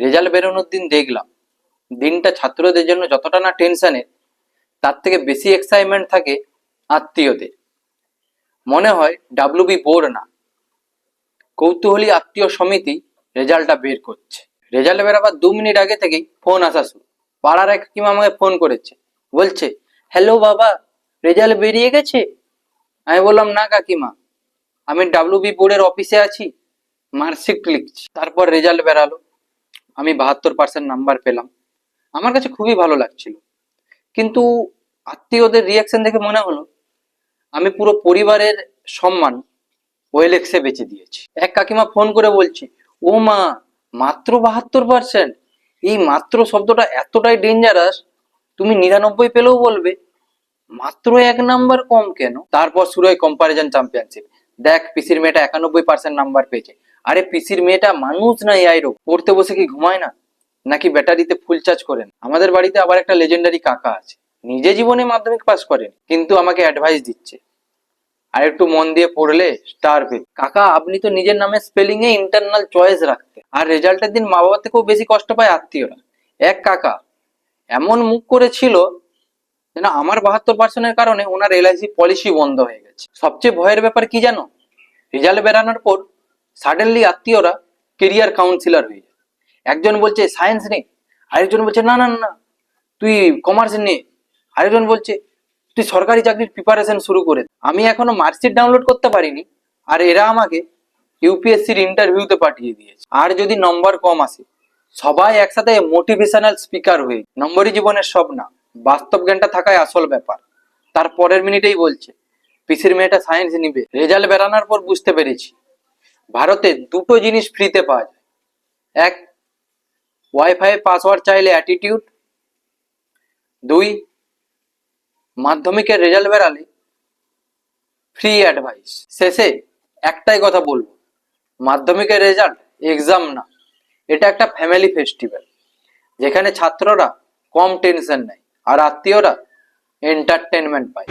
Result বেরোনোর দিন দেখলাম দিনটা ছাত্রদের জন্য যতটা না টেনশনের, তার থেকে বেশি এক্সাইটমেন্ট থাকে আত্মীয়দের। মনে হয় ডাব্লিউবি বোর্ড না, কৌতূহলী আত্মীয় সমিতি রেজাল্টটা বের করছে। রেজাল্ট বেরাবার 2 মিনিট আগে থেকেই ফোন আসা শুরু। পাড়ার এক কাকিমা আমাকে ফোন করেছে, বলছে হ্যালো বাবা, রেজাল্ট বেরিয়ে গেছে? আমি বললাম না কাকিমা, আমি ডাব্লিউবি বোর্ডের অফিসে আছি, মার্কশিট লিখছি। তারপর রেজাল্ট বেরালো, আমি 72% নাম্বার পেলাম। আমার কাছে খুবই ভালো লাগছিল, কিন্তু আত্মীয়দের রিয়াকশন দেখে মনে হলো আমি পুরো পরিবারের সম্মান ওয়েলেক্সে বেঁচে দিয়েছি। এক কাকিমা ফোন করে বলছে, ও মা, মাত্র 72%? এই মাত্র শব্দটা এতটাই ডেঞ্জারাস, তুমি 99 পেলেও বলবে, মাত্র 1 নাম্বার কম কেন? তারপর শুরু হয় কম্পারিজন চ্যাম্পিয়নশিপ। দেখ পিসির মেয়েটা 91% নাম্বার পেয়েছে। আরে পিসির মেয়েটা মানুষ না এআই রোবট, পড়তে বসে কি ঘুমায় না, নাকি ব্যাটারিতে ফুল চার্জ করেন? আমাদের বাড়িতে আবার একটা লেজেন্ডারি কাকা আছে, নিজে জীবনে মাধ্যমিক পাস করেন, কিন্তু আমাকে অ্যাডভাইস দিচ্ছে আর একটু মন দিয়ে পড়লে স্টার পেয়ে। কাকা, আপনি তো নিজের নামে স্পেলিং এ ইন্টারনাল চয়েস রাখতে, আর রেজাল্টের দিন মা বাবা থেকেও বেশি কষ্ট পায় আত্মীয়রা। এক কাকা এমন মুখ করেছিল যেন আমার 72%-এর কারণে ওনার এলআইসি পলিসি বন্ধ হয়ে গেছে। সবচেয়ে ভয়ের ব্যাপার কি জানো? রেজাল্ট বেরানোর পর সাডেনলি আত্মীয়রা কেরিয়ার কাউন্সিলর হয়ে যায়। একজন বলছে সায়েন্স নে, আরেকজন বলছে না না না তুই কমার্স নে, আরেকজন বলছে তুই সরকারি চাকরির প্রিপারেশন শুরু করে। আমি এখনো মার্কশিট ডাউনলোড করতে পারিনি, আর এরা আমাকে ইউপিএসসির ইন্টারভিউতে পাঠিয়ে দিয়েছে। আর যদি নম্বর কম আসে, সবাই একসাথে মোটিভেশনাল স্পিকার হয়ে। নম্বরই জীবনের সব না, বাস্তব জ্ঞানটা থাকাই আসল ব্যাপার। তার পরের মিনিটেই বলছে পিসির মেয়েটা সায়েন্স নিবে। রেজাল্ট বেরানোর পর বুঝতে পেরেছি ভারতে দুটো জিনিস ফ্রিতে পাওয়া যায়। এক, ওয়াইফাই পাসওয়ার্ড চাইলে অ্যাটিটিউড। 2, মাধ্যমিকের রেজাল্ট বেরালে ফ্রি অ্যাডভাইস। শেষে একটাই কথা বলবো, মাধ্যমিকের রেজাল্ট এক্সাম না, এটা একটা ফ্যামিলি ফেস্টিভ্যাল, যেখানে ছাত্ররা কম টেনশন নেয় আর আত্মীয়রা এন্টারটেনমেন্ট পায়।